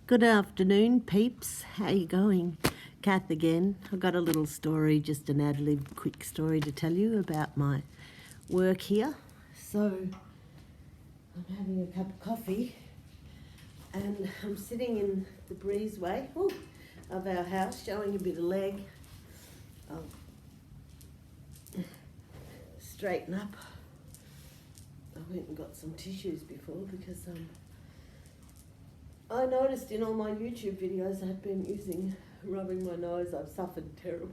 Good afternoon, peeps. How you going? Kath again. I've got a little story, just an ad-lib quick story to tell you about my work here. So, I'm having a cup of coffee and I'm sitting in the breezeway of our house, showing a bit of leg. I'll straighten up. I went and got some tissues before because I noticed in all my YouTube videos I'd been rubbing my nose. I've suffered terrible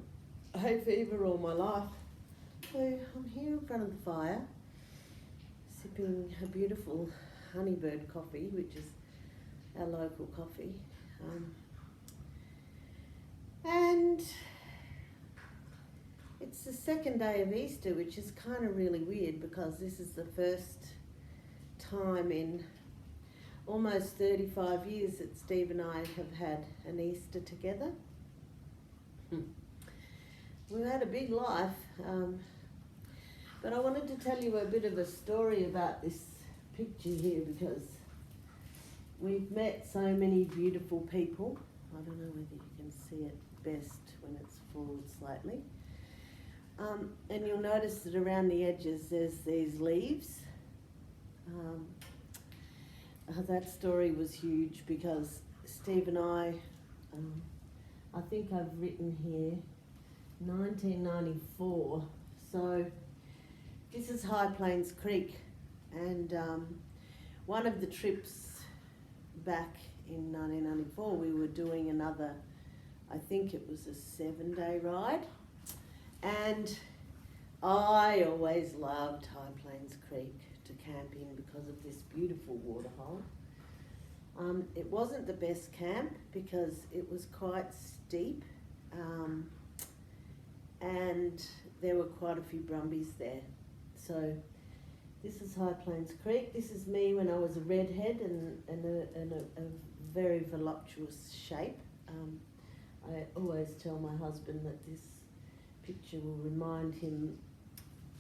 hay fever all my life. So I'm here in front of the fire, sipping a beautiful Honeybird coffee, which is our local coffee. And it's the second day of Easter, which is kind of really weird because this is the first time in almost 35 years that Steve and I have had an Easter together. We've had a big life, but I wanted to tell you a bit of a story about this picture here because we've met so many beautiful people. I don't know whether you can see it best when it's forward slightly. And you'll notice that around the edges there's these leaves. That story was huge because Steve and I think I've written here 1994. So this is High Plains Creek, and one of the trips back in 1994 we were doing another, I think it was a 7-day ride, and I always loved High Plains Creek to camp in because of this beautiful waterhole. It wasn't the best camp because it was quite steep, and there were quite a few brumbies there. So this is High Plains Creek. This is me when I was a redhead and a very voluptuous shape. I always tell my husband that this picture will remind him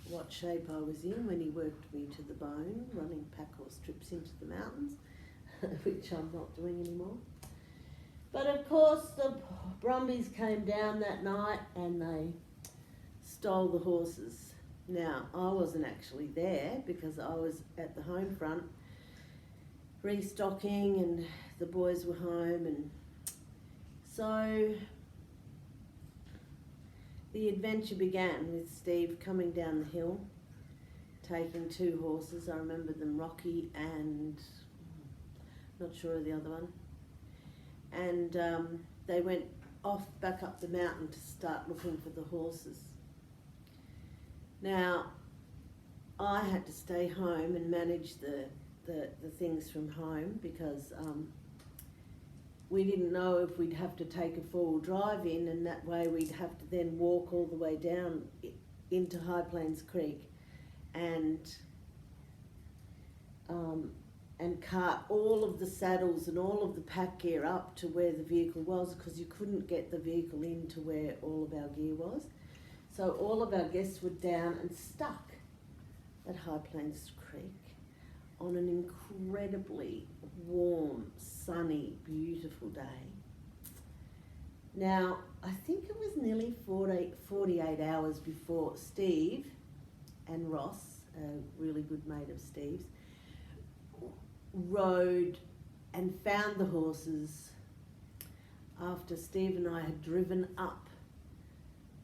what shape I was in when he worked me to the bone, running pack horse trips into the mountains, which I'm not doing anymore. But of course the brumbies came down that night and they stole the horses. Now, I wasn't actually there because I was at the home front restocking and the boys were home, and so the adventure began with Steve coming down the hill, taking 2 horses. I remember them, Rocky and not sure of the other one. And they went off back up the mountain to start looking for the horses. Now, I had to stay home and manage the things from home because we didn't know if we'd have to take a 4-wheel drive in, and that way we'd have to then walk all the way down into High Plains Creek and cart all of the saddles and all of the pack gear up to where the vehicle was, because you couldn't get the vehicle into where all of our gear was. So all of our guests were down and stuck at High Plains Creek on an incredibly warm, sunny, beautiful day. Now, I think it was nearly 48 hours before Steve and Ross, a really good mate of Steve's, rode and found the horses after Steve and I had driven up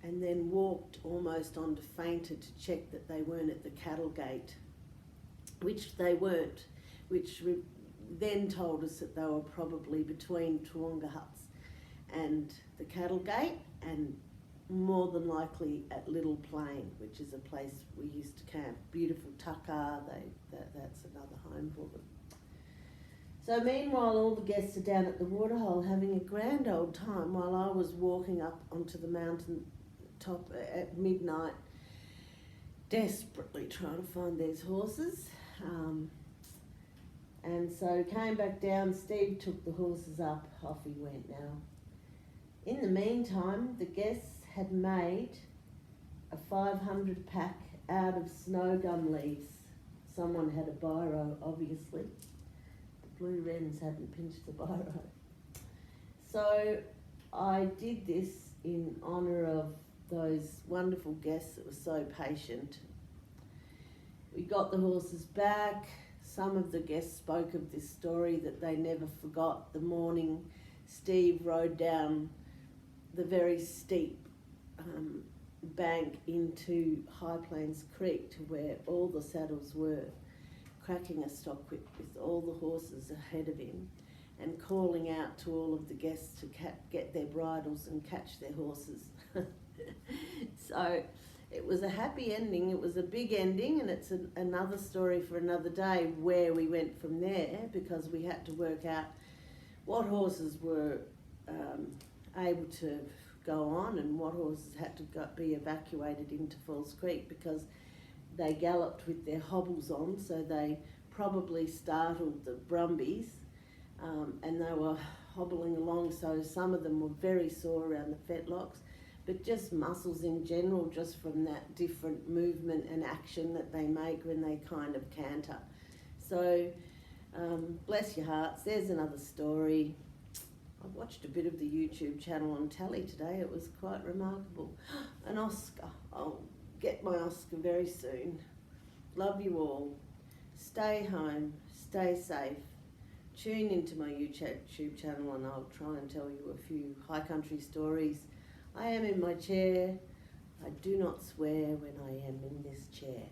and then walked almost onto Fainter to check that they weren't at the cattle gate, which they weren't, which then told us that they were probably between Toowoomba Huts and the cattle gate, and more than likely at Little Plain, which is a place we used to camp. Beautiful tucker, that's another home for them. So meanwhile, all the guests are down at the waterhole having a grand old time while I was walking up onto the mountain top at midnight, desperately trying to find these horses. And so came back down, Steve took the horses up, off he went now. In the meantime, the guests had made a 500 pack out of snow gum leaves. Someone had a biro, obviously. The blue wrens hadn't pinched the biro. So I did this in honour of those wonderful guests that were so patient. We got the horses back. Some of the guests spoke of this story that they never forgot the morning Steve rode down the very steep bank into High Plains Creek to where all the saddles were, cracking a stock whip with all the horses ahead of him and calling out to all of the guests to get their bridles and catch their horses. So it was a happy ending. It was a big ending, and it's another story for another day where we went from there, because we had to work out what horses were able to go on and what horses had to be evacuated into Falls Creek, because they galloped with their hobbles on, so they probably startled the brumbies, and they were hobbling along, so some of them were very sore around the fetlocks, but just muscles in general, just from that different movement and action that they make when they kind of canter. So bless your hearts, there's another story. I watched a bit of the YouTube channel on telly today. It was quite remarkable. An Oscar. I'll get my Oscar very soon. Love you all. Stay home. Stay safe. Tune into my YouTube channel and I'll try and tell you a few high country stories. I am in my chair. I do not swear when I am in this chair.